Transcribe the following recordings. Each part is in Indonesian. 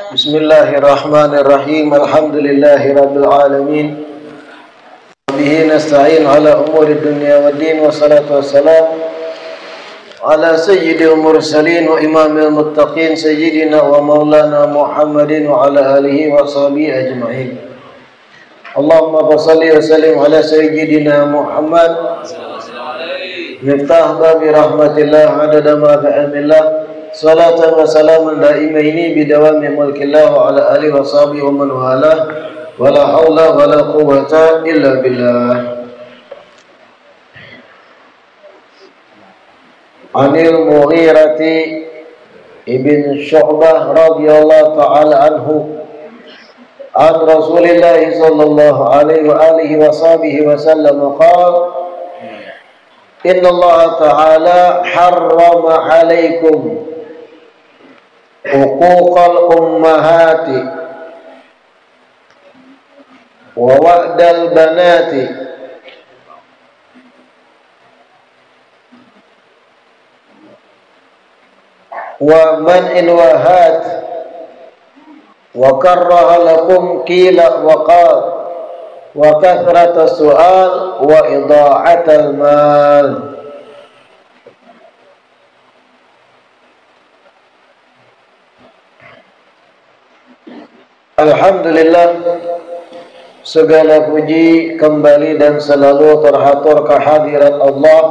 Bismillahirrahmanirrahim. Alhamdulillahirabbil alamin. Bihi nasta'in ala umuri dunya waddin, wassalatu wassalamu ala sayyidil mursalin wa imamil muttaqin sayyidina wa maulana Muhammadin wa ala alihi wa sahbihi ajma'in. Allahumma salli wa sallim ala sayyidina Muhammad miftah babi rahmatillah adada ma bi'ilmillah. Salatan wa salaman daimaini bidawami mulkillah wa ala alihi wa sahbihi wa man walah. Wala haula wala quwwata illa billah. Anil Mughirati ibn Syu'bah radhiyallahu ta'ala anhu an Rasulillah sallallahu alaihi wa alihi wa sahbihi wa sallam qala inna Allah ta'ala harrama alaikum uquqal ummahati wa wa'dal banati wa man'il wahat wa karraha lakum qila wa qal wa kathrata su'al wa idha'atal mal. Alhamdulillah, segala puji kembali dan selalu terhatur kehadirat Allah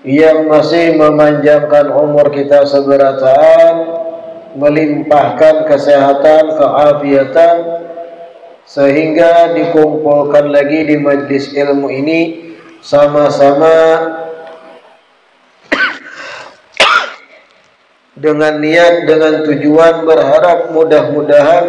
yang masih memanjangkan umur kita seberataan, melimpahkan kesehatan, keafiatan, sehingga dikumpulkan lagi di majlis ilmu ini sama-sama dengan niat, dengan tujuan berharap mudah-mudahan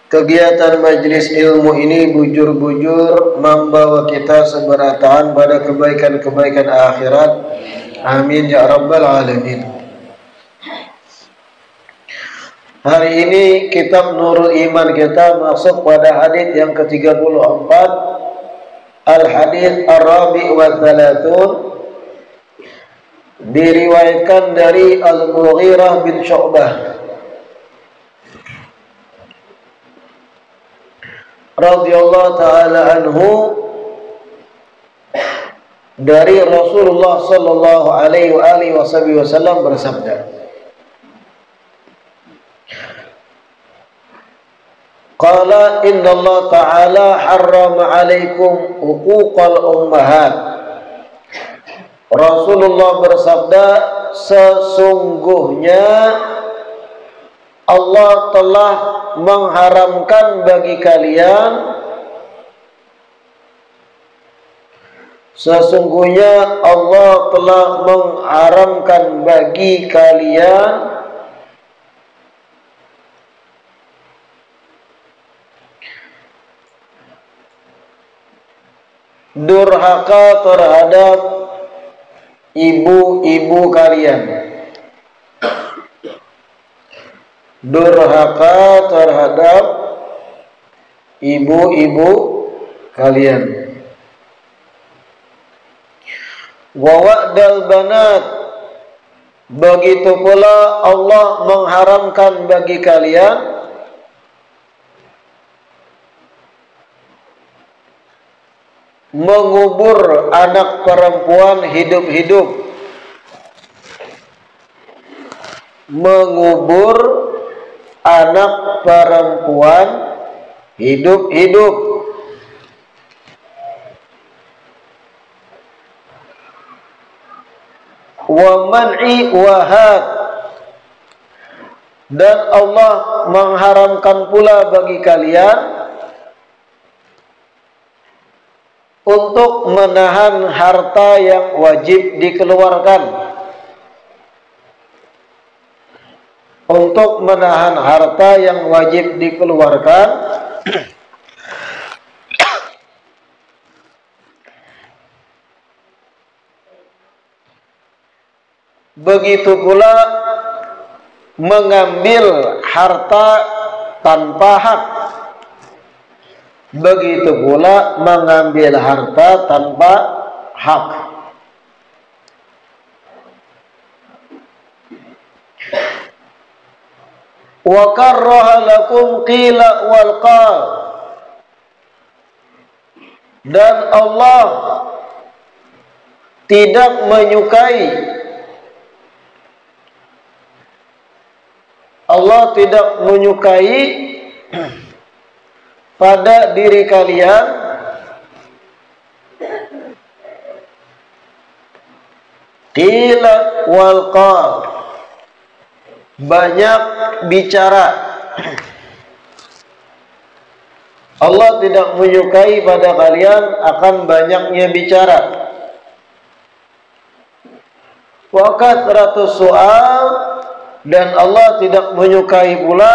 kegiatan majlis ilmu ini bujur-bujur membawa kita seberataan pada kebaikan-kebaikan akhirat. Amin ya rabbal alamin. Hari ini kitab Nurul Iman kita masuk pada hadis yang ke-34, Al-Hadis Ar-Rabi' wa Thalathun, diriwayatkan dari Al-Mughirah bin Syu'bah radhiyallahu ta'ala anhu dari Rasulullah sallallahu alaihi wasallam bersabda, qala inna Allah ta'ala harrama alaikum uquqal ummahat. Rasulullah bersabda, sesungguhnya Allah telah mengharamkan bagi kalian, sesungguhnya Allah telah mengharamkan bagi kalian durhaka terhadap ibu-ibu kalian, durhaka terhadap ibu-ibu kalian, wa wa'dal banat, begitu pula Allah mengharamkan bagi kalian mengubur anak perempuan hidup-hidup, mengubur anak perempuan hidup-hidup, wa man'i wahat, dan Allah mengharamkan pula bagi kalian untuk menahan harta yang wajib dikeluarkan, untuk menahan harta yang wajib dikeluarkan, begitu pula mengambil harta tanpa hak, begitu pula mengambil harta tanpa hak. wa karraha lakum qila wal qal, dan Allah tidak menyukai pada diri kalian qila wal qal, banyak bicara. Allah tidak menyukai pada kalian akan banyaknya bicara. Wa kathratus su'al, dan Allah tidak menyukai pula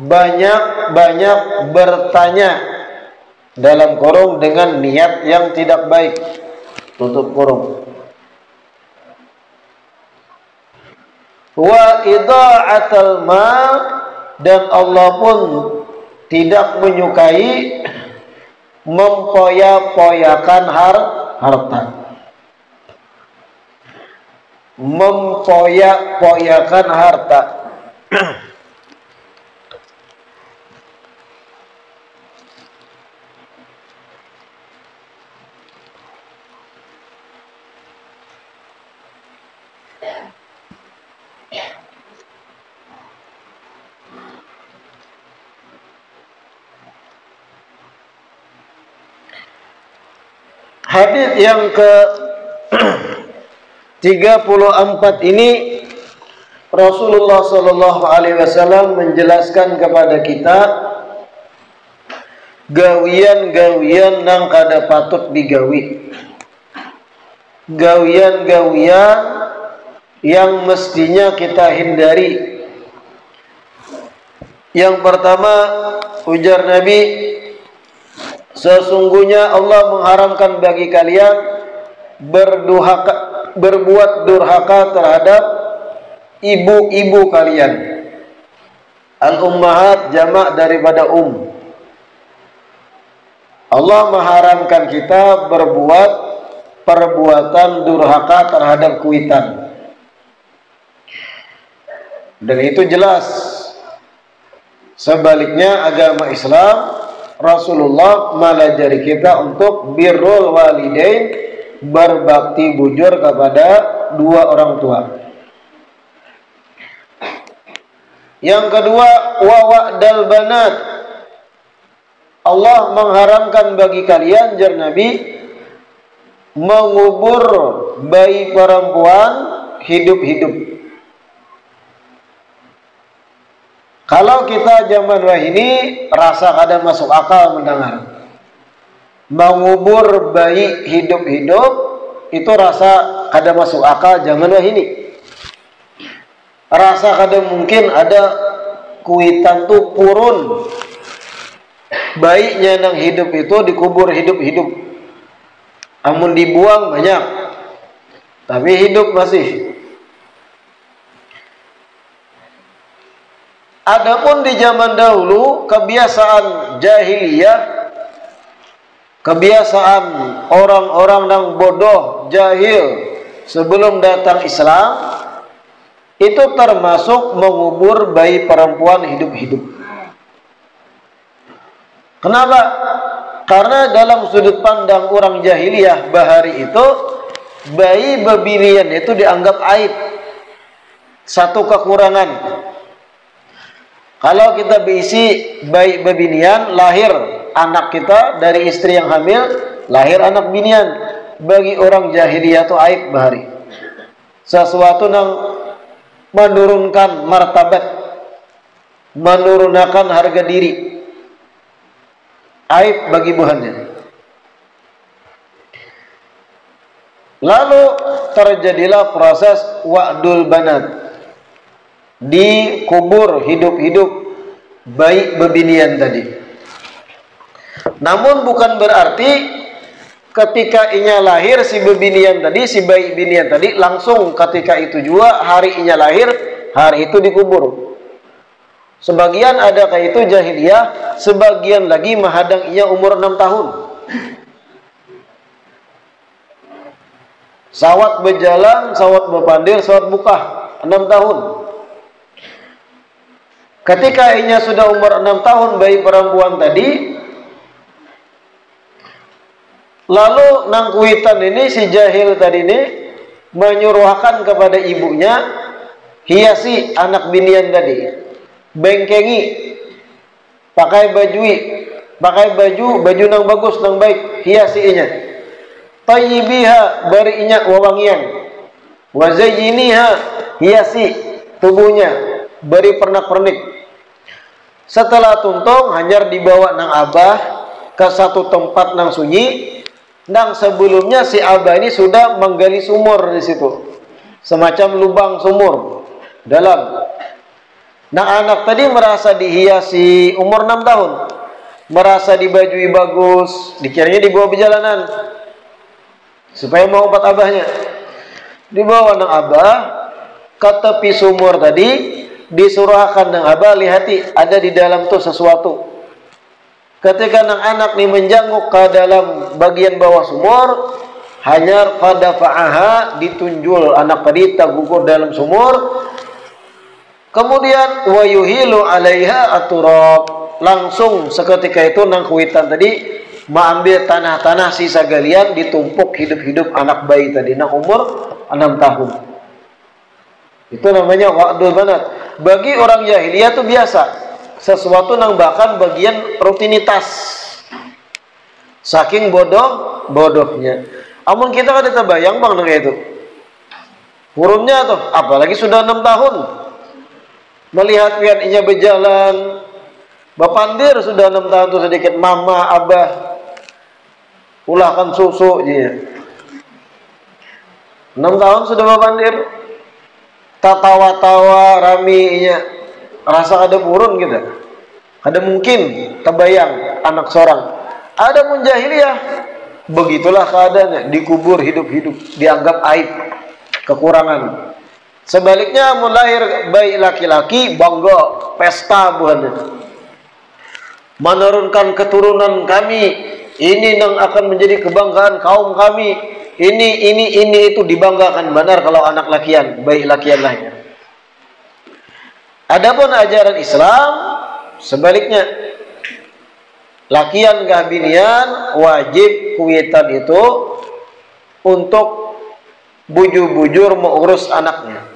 banyak-banyak bertanya dalam kurung dengan niat yang tidak baik, tutup kurung. Wa idha'atul mal, dan Allah pun tidak menyukai mempoya-poyakan harta. Mempoya-poyakan harta. Hadis yang ke 34 ini Rasulullah sallallahu alaihi wasallam menjelaskan kepada kita gawian-gawian nang kada patut digawi. Gawian-gawian yang mestinya kita hindari. Yang pertama, ujar Nabi, sesungguhnya Allah mengharamkan bagi kalian berbuat durhaka terhadap ibu-ibu kalian. Al-ummahat jamak daripada Allah mengharamkan kita berbuat perbuatan durhaka terhadap kuitan. Dan itu jelas. Sebaliknya agama Islam, Rasulullah mengajari kita untuk birrul walidain, berbakti bujur kepada dua orang tua. Yang kedua, wa wa'dal banat. Allah mengharamkan bagi kalian, jar Nabi, mengubur bayi perempuan hidup-hidup. Kalau kita zaman ini rasa kada masuk akal mendengar mengubur bayi hidup-hidup, itu rasa kada masuk akal zaman ini. Rasa kada mungkin ada kuitan tuh purun bayinya nang hidup itu dikubur hidup-hidup. Amun dibuang banyak, tapi hidup masih. Adapun di zaman dahulu, kebiasaan jahiliyah, kebiasaan orang-orang yang bodoh, jahil sebelum datang Islam, itu termasuk mengubur bayi perempuan hidup-hidup. Kenapa? Karena dalam sudut pandang orang jahiliyah bahari itu, bayi bebinian itu dianggap aib, satu kekurangan. Kalau kita berisi bayi bebinian, lahir anak kita dari istri yang hamil, lahir anak binian. Bagi orang jahiliyah itu aib bahari. Sesuatu yang menurunkan martabat, menurunkan harga diri. Aib bagi buhannya. Lalu terjadilah proses wa'dul banat, dikubur hidup-hidup bayi bebinian tadi. Namun bukan berarti ketika inya lahir si bebinian tadi, si bayi binian tadi, langsung ketika itu juga hari inya lahir, hari itu dikubur. Sebagian ada kayak itu jahiliyah, sebagian lagi menghadang inya umur 6 tahun. Sawat berjalan, sawat berpandir, sawat buka 6 tahun. Ketika inya sudah umur 6 tahun, bayi perempuan tadi, lalu nang kuitan ini, si jahil tadi ini menyuruhkan kepada ibunya, hiasi anak binian tadi, bengkengi, pakai baju nang bagus, nang baik, hiasi inya, tayyibiha, beri inya wawangian, wazayyiniha, hiasi tubuhnya, beri pernak-pernik. Setelah tuntung, hanyar dibawa nang abah ke satu tempat nang sunyi. Nang sebelumnya si abah ini sudah menggali sumur di situ, semacam lubang sumur dalam. Nah, anak tadi merasa dihiasi, umur 6 tahun, merasa dibajui bagus, dikiranya dibawa perjalanan supaya mau obat abahnya. Dibawa nang abah ke tepi sumur tadi, disuruhkan nang abah, lihati ada di dalam tuh sesuatu. Ketika nang anak nih menjanguk ke dalam bagian bawah sumur, hanya pada fa'aha, ditunjul anak tadi tergugur dalam sumur. Kemudian wayuhilu alaiha aturab, langsung seketika itu nang kuitan tadi mengambil tanah-tanah sisa galian, ditumpuk hidup-hidup anak bayi tadi nang umur 6 tahun. Itu namanya wa'dul banat. Bagi orang jahiliyah itu biasa, sesuatu nang bahkan bagian rutinitas, saking bodohnya. Amun kita kan terbayang bang nang itu hurunnya tuh, apalagi sudah 6 tahun, melihat pian inya berjalan, bapandir sudah 6 tahun tuh sedikit mama abah ulahkan susu dia. 6 tahun sudah bapandir, tatawa-tawa rami inya, rasa ada burun gitu. Ada mungkin terbayang anak seorang. Ada pun jahiliyah, begitulah keadaannya, dikubur hidup-hidup, dianggap aib, kekurangan. Sebaliknya, mau lahir bayi laki-laki, bangga, pesta buahnya, menurunkan keturunan kami, ini yang akan menjadi kebanggaan kaum kami, ini itu dibanggakan benar kalau anak lakian, bayi lakian lahir. Adapun ajaran Islam sebaliknya, lakian kah binian wajib kuitan itu untuk bujur-bujur mengurus anaknya.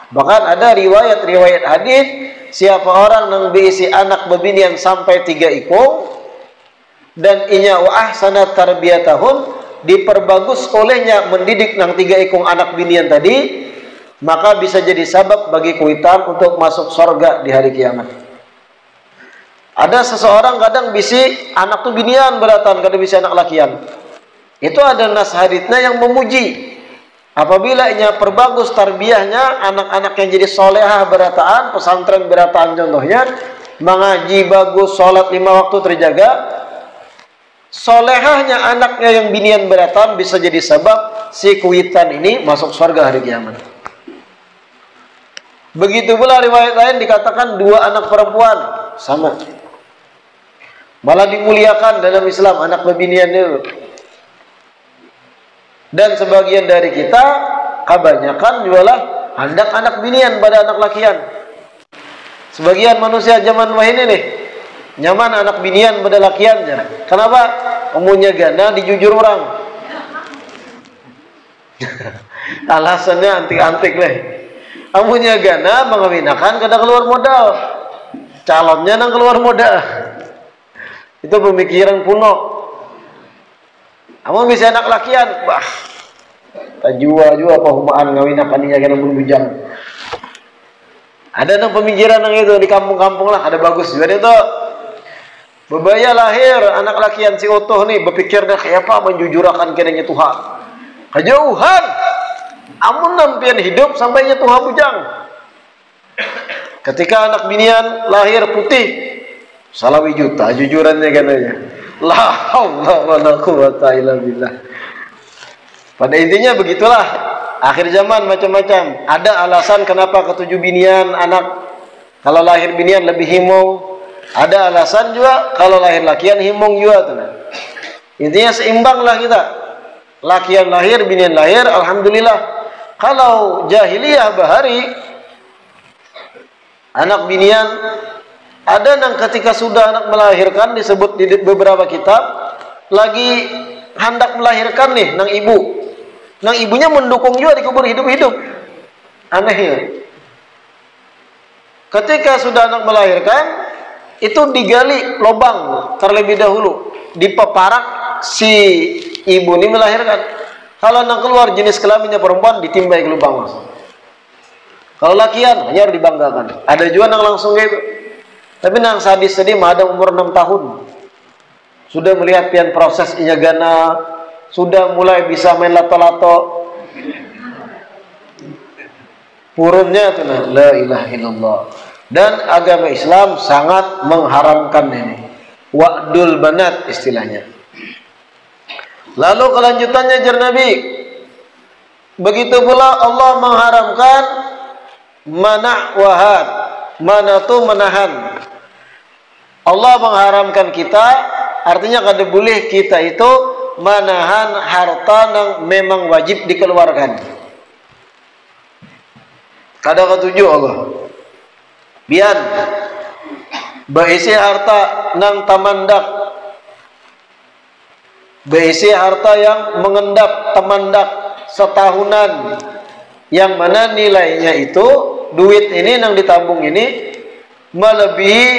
Bahkan ada riwayat hadis, siapa orang yang berisi anak bebinian sampai 3 ikung dan inya wa ahsana tarbiyatahum, diperbagus olehnya mendidik nang 3 ikung anak binian tadi, maka bisa jadi sabab bagi kuitan untuk masuk surga di hari kiamat. Ada seseorang kadang bisi anak tuh binian beratan, kadang bisi anak lakian. Itu ada nas haditsnya yang memuji. Apabila inya perbagus tarbiyahnya, anak-anak yang jadi solehah berataan, pesantren berataan contohnya, mengaji bagus, sholat 5 waktu terjaga, solehahnya anaknya yang binian berataan bisa jadi sebab si kuitan ini masuk surga hari kiamat. Begitu pula riwayat lain dikatakan 2 anak perempuan sama, malah dimuliakan dalam Islam anak bebinian itu. Dan sebagian dari kita kebanyakan jualah hendak anak binian pada anak lakian. Sebagian manusia zaman wah ini nih nyaman anak binian pada lakiannya. Kenapa? Umumnya gana dijujur orang. Alasannya antik-antik lah. Umumnya gana mengawinakan kada keluar modal, calonnya nang keluar modal. Itu pemikiran kuno. Amun bisa anak lakian, bah, tajua apa humaan ngawinakan dia kena bujang. Ada nang pemikiran nang itu di kampung-kampung lah, ada bagus juga itu. Bebaya lahir anak lakian si utuh nih, berpikirnya kayak apa menjujurakan kenanya Tuhan. Kejauhan, amun nampian hidup sampainya Tuhan bujang. Ketika anak binian lahir putih, salawi juta jujurannya katanya. La haula wala quwata illa billah. Pada intinya begitulah. Akhir zaman macam-macam. Ada alasan kenapa ketujuh binian anak, kalau lahir binian lebih himung. Ada alasan juga kalau lahir lakian himung juga tuh. Intinya seimbanglah kita. Lakian lahir, binian lahir, alhamdulillah. Kalau jahiliyah bahari, Anak binian, ada yang ketika sudah anak melahirkan, disebut di beberapa kitab, lagi hendak melahirkan nih nang ibu, nang ibunya mendukung juga dikubur hidup-hidup. Anehnya, ketika sudah anak melahirkan, itu digali lubang terlebih dahulu, dipeparak si ibu ini melahirkan. Kalau anak keluar jenis kelaminnya perempuan, ditimbai ke lubang langsung. Kalau lakian hanya harus dibanggakan. Ada juga yang langsung gitu. Tapi yang sadis tadi ada umur 6 tahun. Sudah melihat pian proses inyagana, sudah mulai bisa main lato-lato. Purunnya itu la ilaha illallah. Dan agama Islam sangat mengharamkan ini. Wa'dul banat istilahnya. Lalu kelanjutannya jar Nabi, begitu pula Allah mengharamkan mana wahad. Mana tuh menahan. Allah mengharamkan kita, artinya kada boleh kita itu menahan harta yang memang wajib dikeluarkan. Kada ketujuh Allah. Bian beisi harta nang tamandak, beisi harta yang mengendap tamandak setahunan, yang mana nilainya itu duit ini yang ditabung ini melebihi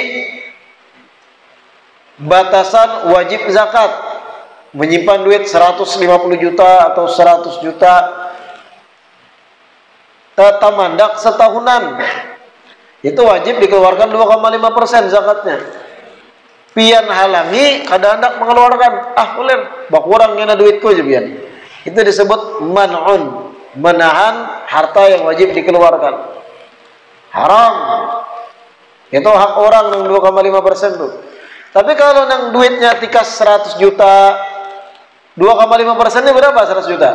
batasan wajib zakat. Menyimpan duit 150 juta atau 100 juta tamandak setahunan, itu wajib dikeluarkan 2,5% zakatnya. Pian halangi kada hendak mengeluarkan, boleh bakurang ngena duitku aja pian. Itu disebut man'un, menahan harta yang wajib dikeluarkan. Haram. Itu hak orang yang 2,5% tuh. Tapi kalau nang duitnya tikas 100 juta, 2,5%-nya berapa 100 juta?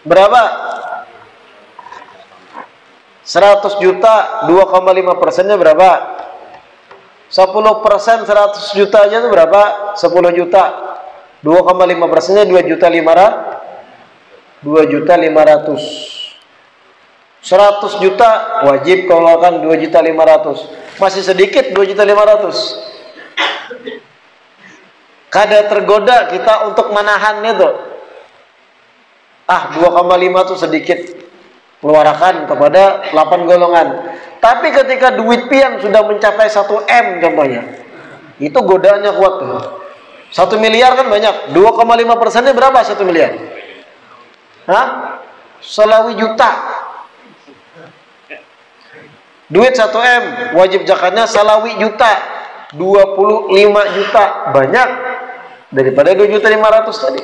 Berapa? 100 juta, 2,5%-nya berapa? 10% 100 juta aja itu berapa? 10 juta. 2,5%-nya 2,500. 2.500.000. 100 juta wajib keluarkan 2.500.000. Masih sedikit 2.500.000. Kada tergoda kita untuk menahan itu. 2,5 itu sedikit, keluarkan kepada 8 golongan. Tapi ketika duit pian sudah mencapai 1 M contohnya, itu godaannya kuat tuh. 1 miliar kan banyak. 2,5%-nya berapa 1 miliar? Selawi juta. Duit 1 M, wajib zakatnya salawi juta, 25 juta, banyak daripada 2.500.000 tadi.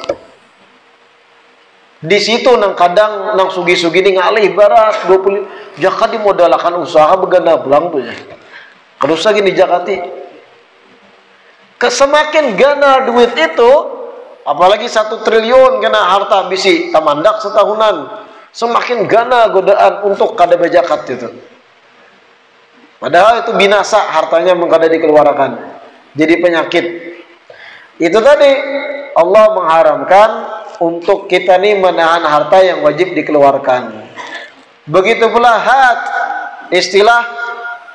Di situ nang kadang nang sugi-sugi ini ngalih barat 20 zakat dimodalkan usaha beganda belang tuh ya. Terus lagi di zakati. Semakin gana duit itu, apalagi 1 triliun kena harta bisi tamandak setahunan, semakin gana godaan untuk kada berzakat itu. Padahal itu binasa hartanya mengkada dikeluarkan, jadi penyakit. Itu tadi Allah mengharamkan untuk kita nih menahan harta yang wajib dikeluarkan. Begitu pula had, istilah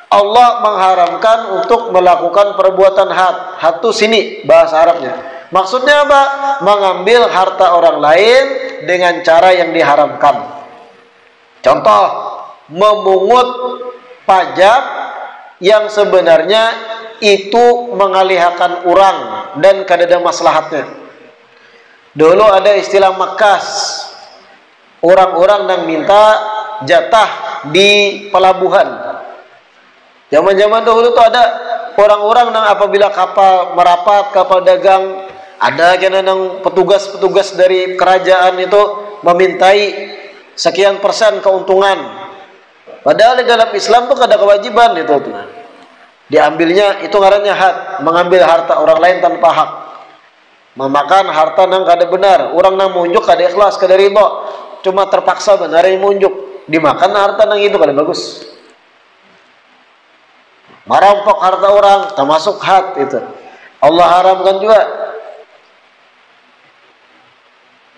Allah mengharamkan untuk melakukan perbuatan had. Had itu sini bahasa Arabnya. Maksudnya apa? Mengambil harta orang lain dengan cara yang diharamkan. Contoh, memungut pajak yang sebenarnya itu mengalihkan orang dan kadada maslahatnya. Dulu ada istilah makas. Orang-orang yang minta jatah di pelabuhan. Zaman-zaman dahulu tuh ada orang-orang yang apabila kapal merapat, kapal dagang, ada yang petugas-petugas dari kerajaan itu memintai sekian persen keuntungan. Padahal di dalam Islam tuh ada kewajiban itu tuh. Diambilnya itu ngarannya had, mengambil harta orang lain tanpa hak. Memakan harta nang kada benar, orang nang munjuk kada ikhlas, kada ridha, cuma terpaksa benar yang munjuk, dimakan harta nang itu kada bagus. Merampok harta orang termasuk had itu. Allah haramkan juga.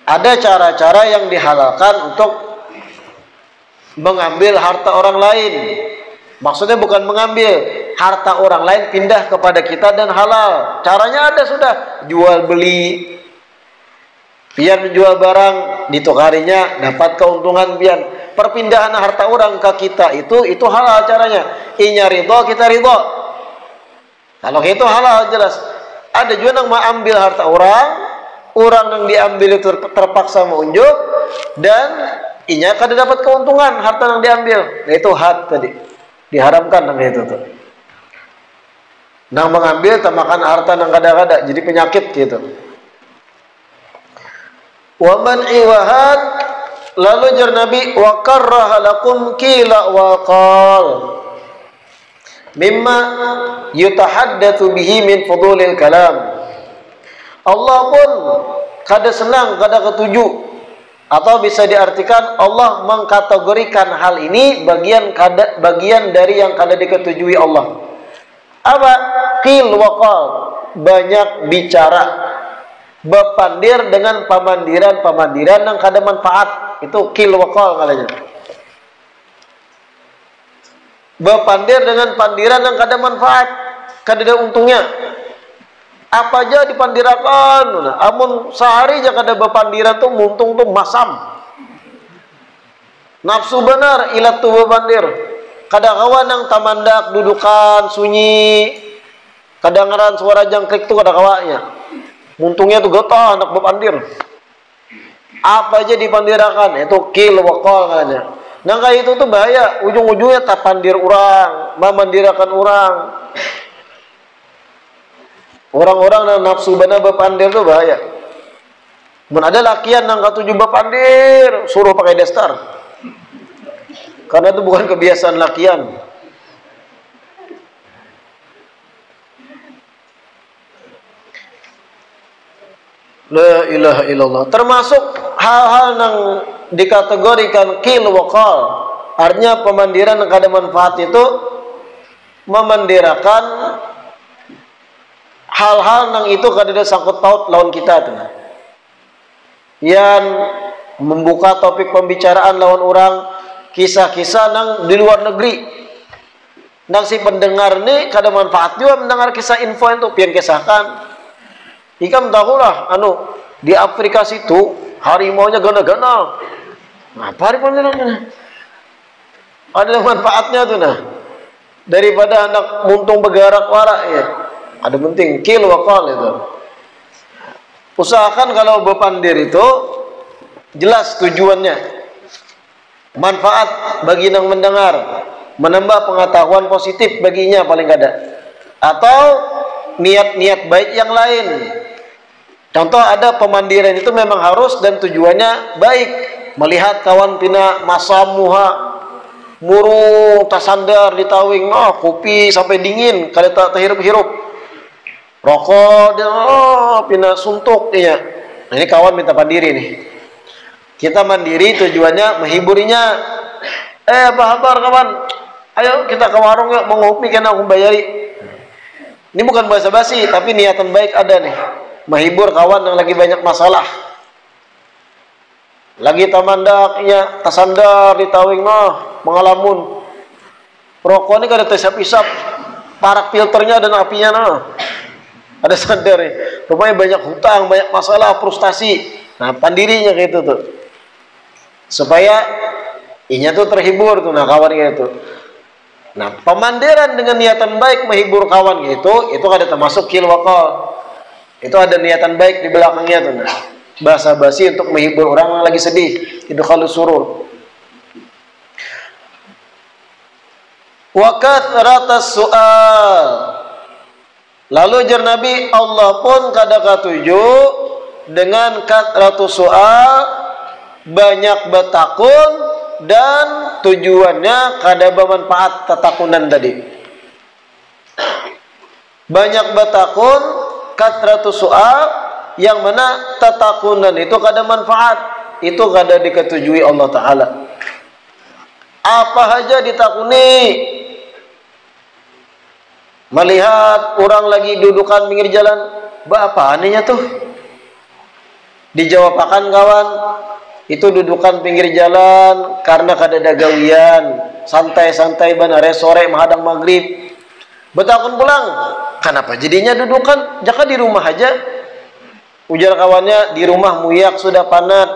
Ada cara-cara yang dihalalkan untuk mengambil harta orang lain. Maksudnya bukan mengambil harta orang lain pindah kepada kita dan halal. Caranya ada sudah, jual beli. Pian menjual barang, ditukarinya dapat keuntungan pian. Perpindahan harta orang ke kita itu halal caranya. Inya ridho, kita ridho. Kalau itu halal jelas. Ada juga yang mengambil harta orang yang diambil itu terpaksa menunjuk, dan inya kada dapat keuntungan harta yang diambil. Nah, itu had tadi. Diharamkan dengan itu tuh. Nang mengambil tamakan harta nang kada-kada jadi penyakit gitu. Wa man iwahad, lalu jar Nabi, wa karraha lakum qila wa qal mimma yutahaddatsu bihi min fudulil kalam. Allah pun kada senang, kada ketuju, atau bisa diartikan Allah mengkategorikan hal ini bagian dari yang kada diketujui Allah. Apa? Qil wa qal, banyak bicara, bepandir dengan pamandiran yang kada manfaat. Itu qil wa qal katanya. Bepandir dengan pandiran yang kada manfaat, kada ada untungnya. Apa aja dipandirakan, amun sehari aja kada bepandiran tuh muntung tuh masam. Nafsu benar ilat tuh bepandir. Kada kawan yang tamandak dudukan sunyi, kadangaran suara jangkrik tuh kada kawannya. Muntungnya tuh getah anak bepandir. Apa aja dipandirakan, itu qil wa qal katanya. Nah kayak itu tuh bahaya, ujung-ujungnya tak pandir orang, memandirakan orang. Orang-orang yang nafsu benar bepandir tuh bahaya. Men ada lakian yang katuju bepandir, suruh pakai daster. Karena itu bukan kebiasaan lakian. La ilaha illallah. Termasuk hal-hal yang dikategorikan qil wa qal, artinya pemandiran yang kada manfaat itu memandirakan hal-hal yang itu kada ada sangkut paut lawan kita tuh. Yang membuka topik pembicaraan lawan orang, kisah-kisah nang di luar negeri. Nang si pendengar ni kada manfaat juga mendengar kisah info itu pian kisahkan. Ikam tahulah di Afrika situ harimaunya gana-gana. Apa harimaunya? Ada manfaatnya tuh nah. Daripada anak muntung begarak warak ya. Ada penting qil wa qal itu. Usahakan kalau bepandir itu jelas tujuannya. Manfaat bagi yang mendengar, menambah pengetahuan positif baginya paling kada. Atau niat-niat baik yang lain. Contoh ada pemandiran itu memang harus dan tujuannya baik. Melihat kawan pina masamuha murung tasandar ditawing, kopi sampai dingin kada tak terhirup-hirup. Rokok dia pina suntuk dia. Nah, ini kawan minta mandiri nih. Kita mandiri tujuannya menghiburinya. Apa kabar kawan? Ayo kita ke warung yuk, mau ngopi kena aku bayari. Ini bukan basa-basi tapi niatan baik ada nih. Menghibur kawan yang lagi banyak masalah. Lagi tamandaknya tasandar ditawing mengalamun. Rokok ini kada terhisap-hisap. Parak filternya dan apinya ada sadar nih. Rupanya banyak hutang, banyak masalah, frustasi. Nah, pandirinya kayak itu tuh. Supaya inya tuh terhibur tuh kawannya itu. Nah, pemandiran dengan niatan baik menghibur kawan gitu, itu ada termasuk qil wa qal. Itu ada niatan baik di belakangnya tuh. Nah, basa-basi untuk menghibur orang yang lagi sedih, itu khalus surur. Wa kathratas su'al. Lalu jar Nabi, Allah pun kada katuju dengan kathratus su'al, banyak bertakun dan tujuannya kada bermanfaat tatakunan tadi. Banyak bertakun, kathratus su'al, yang mana tatakunan itu kada manfaat, itu kada diketujui Allah Ta'ala. Apa saja ditakuni. Melihat orang lagi dudukan pinggir jalan, apa anehnya tuh? Dijawab akan kawan, itu dudukan pinggir jalan karena kadada gawian, santai-santai banare sore menghadang maghrib. Betakun pulang, kenapa jadinya dudukan? Jaka di rumah aja. Ujar kawannya, di rumah muyak sudah panat,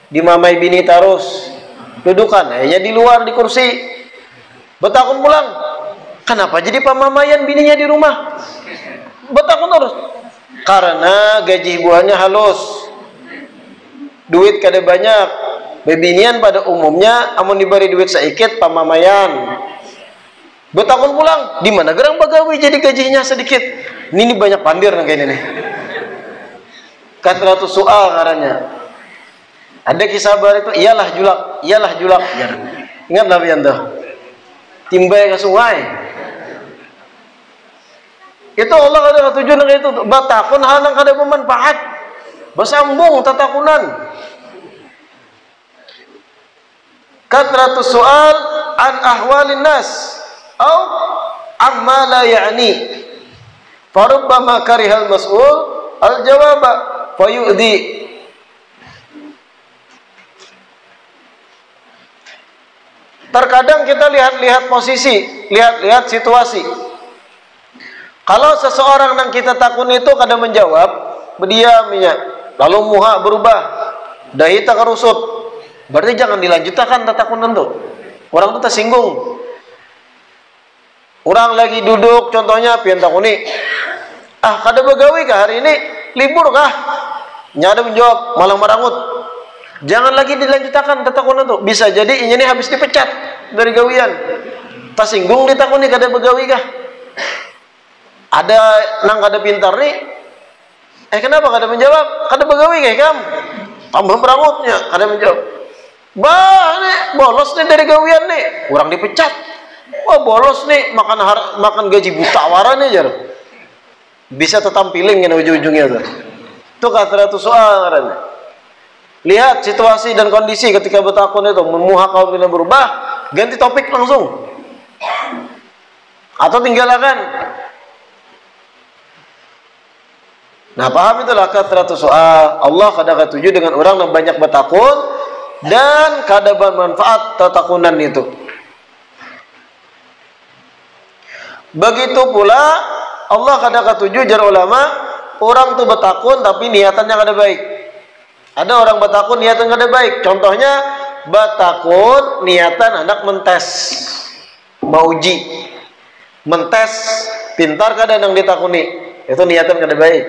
dimamai bini terus. Dudukan, hanya di luar di kursi. Betakun pulang, kenapa jadi pamamayan bininya di rumah? Betakun terus, karena gaji buahnya halus, duit kada banyak. Bebinian pada umumnya, amun diberi duit sedikit pamamayan. Betakun pulang, di mana gerang bagawi jadi gajinya sedikit. Ini banyak pandir kayak ini nih. Katratus soal karanya. Ada kisah bar itu, iyalah julak. Ingat lah pian tuh. Timbai ke sungai. Itu Allah ada ketujuan itu. Batakun hanang kada bermanfaat. Bersambung tatakunan. Katratus soal an ahwalin nas. Au amma la ya'ni. Farubbama karihal mas'ul al-jawaba fayu'di. Terkadang kita lihat-lihat posisi, lihat-lihat situasi. Kalau seseorang yang kita takun itu kadang menjawab, berdiamnya, lalu muha berubah, dahi tak kerusut, berarti jangan dilanjutkan tatakunan tuh. Orang itu tersinggung. Orang lagi duduk, contohnya pian takuni, kada begawi kah hari ini? Libur kah? Nyada menjawab, malah merangut. Jangan lagi dilanjutkan tatakunan tuh. Bisa jadi ini habis dipecat dari gawian. Tersinggung ditakuni kada begawi kah? Ada nang kada pintar nih. Kenapa kada menjawab? Kada begawi kah kamu? Tambah merangutnya, kada menjawab. Nih bolos nih dari gawian nih. Orang dipecat. Wah bolos nih, makan gaji buta waran nih jar. Bisa tetampiling kan ujung-ujungnya tuh. Itu katratus soal karena. Lihat situasi dan kondisi ketika betakun itu memuha kaum tidak berubah, ganti topik langsung. Atau tinggalkan. Nah, paham itulah katratus soal. Allah kada ketujuh dengan orang yang banyak betakun dan kada bermanfaat tatakunan itu. Begitu pula Allah kada ketujuh jar ulama, orang tuh betakun tapi niatannya kada baik. Ada orang betakun niatan kada baik. Contohnya betakun niatan anak mentes, mau uji, mentes pintar kada nang ditakuni. Itu niatan kada baik.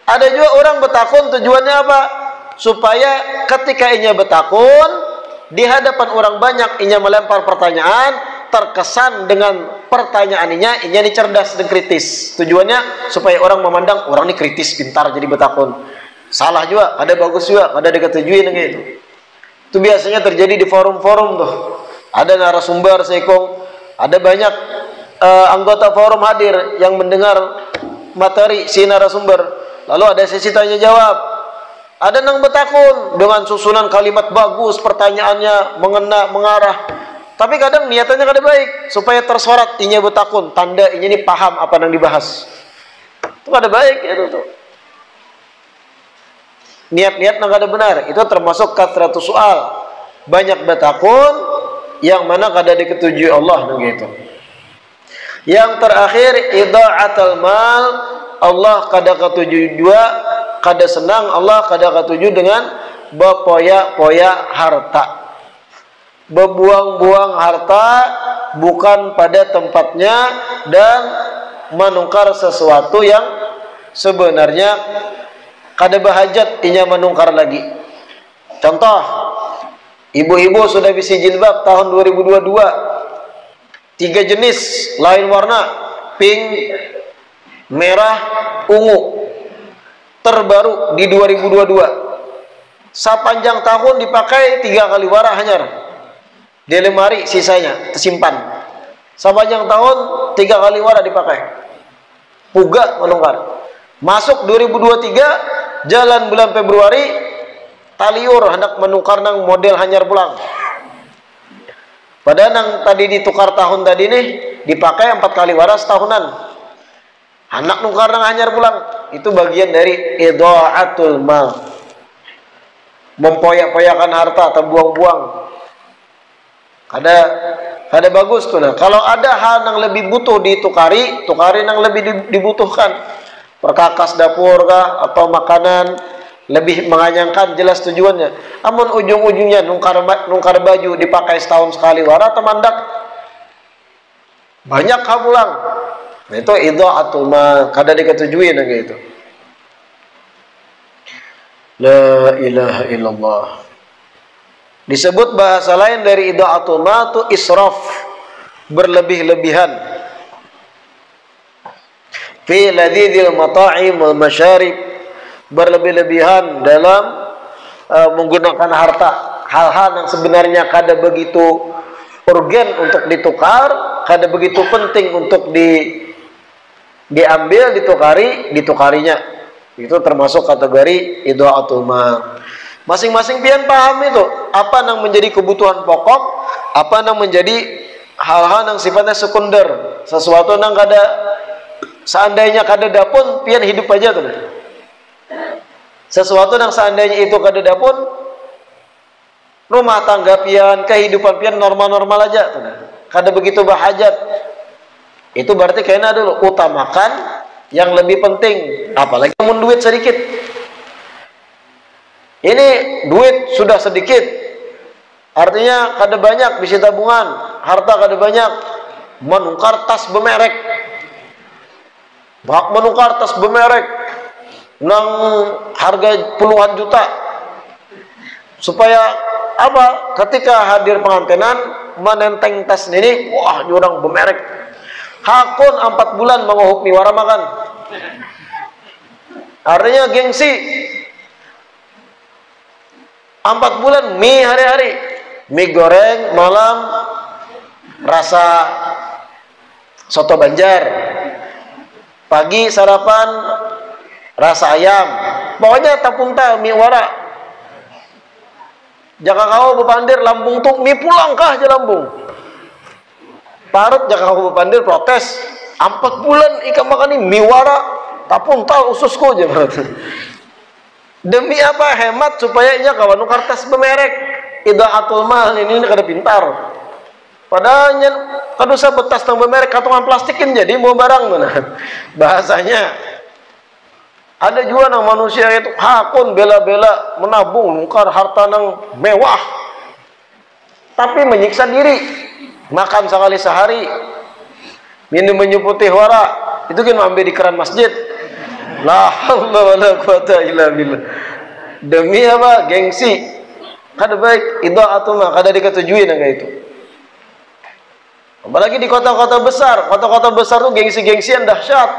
Ada juga orang betakun tujuannya apa? Supaya ketika inya betakun di hadapan orang banyak inya melempar pertanyaan, terkesan dengan pertanyaan inya ini cerdas dan kritis. Tujuannya supaya orang memandang orang ini kritis, pintar jadi betakun. Salah juga, ada bagus juga, ada diketujuin gitu. Itu biasanya terjadi di forum-forum tuh. Ada narasumber sekong, ada banyak anggota forum hadir yang mendengar materi si narasumber. Lalu ada sesi tanya jawab. Ada nang betakun dengan susunan kalimat bagus, pertanyaannya mengena, mengarah. Tapi kadang niatannya kada baik, supaya tersorat inya betakun, tanda inya ini paham apa yang dibahas. Itu kada baik itu tuh. Niat-niat nang kada benar, itu termasuk katratus soal. Banyak betakun yang mana kada diketujui Allah nang gitu. Yang terakhir idha'atul mal, Allah kada ketujuh dua, kada senang Allah kada ketujuh dengan bepoya-poya harta. Berbuang-buang harta bukan pada tempatnya dan menukar sesuatu yang sebenarnya kada bahajat inya menukar lagi. Contoh, ibu-ibu sudah bisa jilbab tahun 2022. 3 jenis lain warna, pink, merah, ungu. Terbaru di 2022. Sepanjang tahun dipakai 3 kali warna hanyar. Di lemari sisanya tersimpan. Sepanjang tahun 3 kali warna dipakai. Puga menukar. Masuk 2023, jalan bulan Februari, taliur hendak menukar nang model hanyar pulang. Padahal nang tadi ditukar tahun tadi nih dipakai 4 kali waras tahunan. Anak nukar nang hanyar pulang. Itu bagian dari idha'atul mal. mempoyak-poyakan harta atau buang-buang. Kada bagus tuh. Nah, kalau ada hal yang lebih butuh ditukari yang lebih dibutuhkan. Perkakas dapur kah atau makanan lebih menganyangkan, jelas tujuannya. Amun ujung-ujungnya nungkar baju dipakai setahun sekali wara temandak banyak kamulang. Nah, itu idha'atul mal, kada diketujui nang gitu. La ilaha illallah. Disebut bahasa lain dari idha'atul mal itu israf, berlebih-lebihan. Fi ladhidhil mata'im wal masyarib, berlebih-lebihan dalam menggunakan harta. Hal-hal yang sebenarnya kada begitu urgen untuk ditukar, kada begitu penting untuk diambil, ditukarinya. Itu termasuk kategori idha'atul mal. Masing-masing pian paham itu apa yang menjadi kebutuhan pokok, apa yang menjadi hal-hal yang sifatnya sekunder, sesuatu yang kada, seandainya kada dapun pian hidup aja tuh. Sesuatu yang seandainya itu kada dapun, rumah tangga pian, kehidupan pian normal-normal aja tuh. Kada begitu berhajat. Itu berarti kayaknya dulu utamakan yang lebih penting, apalagi mun duit sedikit. Ini duit sudah sedikit, artinya kada banyak bisa tabungan, harta kada banyak, menukar tas bemerek, menukar tas bemerek nang harga puluhan juta, supaya apa? Ketika hadir pengantinan menenteng tas ini, wah jurang bemerek. Hakun 4 bulan mengohuk mie wara makan. Artinya gengsi. 4 bulan mie hari-hari. Mie goreng malam rasa soto Banjar. Pagi sarapan rasa ayam. Pokoknya tapung mie wara. Jaka kau bepandir lambung tuh mie pulang kah aja lambung. Parut jaka kau bepandir protes. 4 bulan ikan makan ini mie wara tapung tahu ususku aja. Demi apa? Hemat supaya inya kawan nukar tas bemerek. Idha'atul mal ini kada pintar. Padahal kada usah betas nang bemerek, katungan plastikin jadi mau barang mana. Bahasanya ada juga nang manusia itu hakun bela-bela menabung nukar harta nang mewah, tapi menyiksa diri. Makan sekali sehari, minum menyuputi wara, itu kan ambil di keran masjid. La haula wala quwata illa billah. Demi apa? Gengsi. Kada baik idha'atul mal, kada diketujui nang itu. Apalagi di kota-kota besar. Kota-kota besar tuh gengsi-gengsian dahsyat.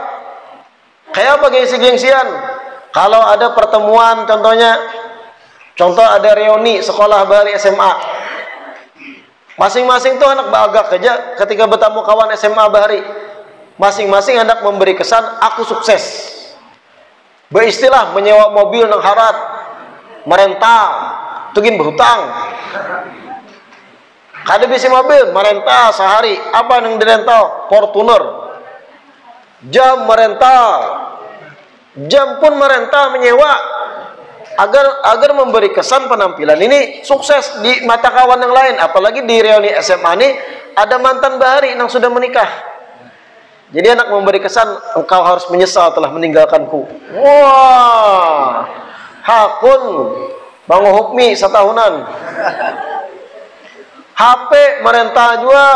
Kayak apa gengsi-gengsian? Kalau ada pertemuan, contoh ada reuni sekolah baru SMA. Masing-masing tuh anak bagak aja ketika bertemu kawan SMA bahari. Masing-masing hendak memberi kesan aku sukses. Beristilah menyewa mobil nang harat, merental, tugin berhutang. Kada bisa mobil, merental sehari. Apa nang dirental? Fortuner. Jam merental. Jam pun merental menyewa. Agar memberi kesan penampilan ini sukses di mata kawan yang lain. Apalagi di reuni SMA ini ada mantan bahari yang sudah menikah. Jadi anak memberi kesan engkau harus menyesal telah meninggalkanku. Wah, hakun mangohukmi setahunan. HP merental juga,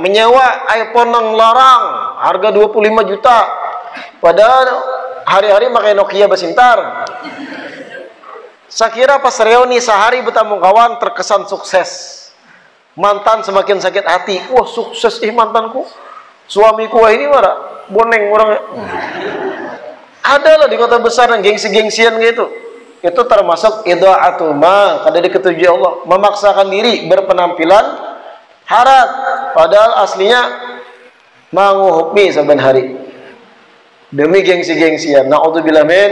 menyewa iPhone yang larang harga 25 juta. Padahal hari-hari pakai Nokia besintar. Saya kira pas reuni sehari bertemu kawan terkesan sukses. Mantan semakin sakit hati. Wah sukses mantanku. Suamiku wah ini marah. Boneng orangnya. Ada lah di kota besar yang gengsi-gengsian gitu. Itu termasuk idha'atul mal. Kada diketujui Allah. Memaksakan diri berpenampilan harat. Padahal aslinya manguhukmi saban hari. Demi gengsi-gengsian. Na'udzubillah min.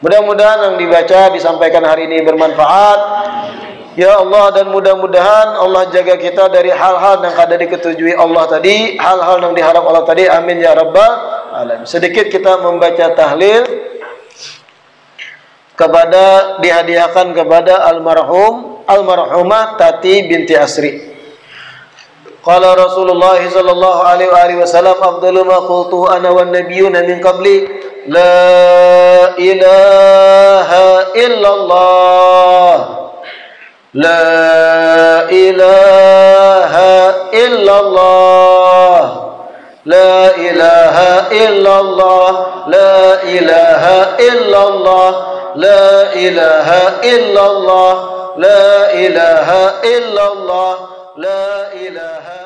Mudah-mudahan yang dibaca disampaikan hari ini bermanfaat ya Allah, dan mudah-mudahan Allah jaga kita dari hal-hal yang kada diketujui Allah tadi, hal-hal yang diharap Allah tadi. Amin ya rabbal alamin. Sedikit kita membaca tahlil. dihadiahkan kepada almarhumah Tati binti Asri. Qala Rasulullah sallallahu alaihi wasallam afdalu ma qultu ana wan nabiyyuna min qabli la ilaha illallah la ilaha illallah la ilaha illallah la ilaha illallah la ilaha illallah la ilaha illallah la ilaha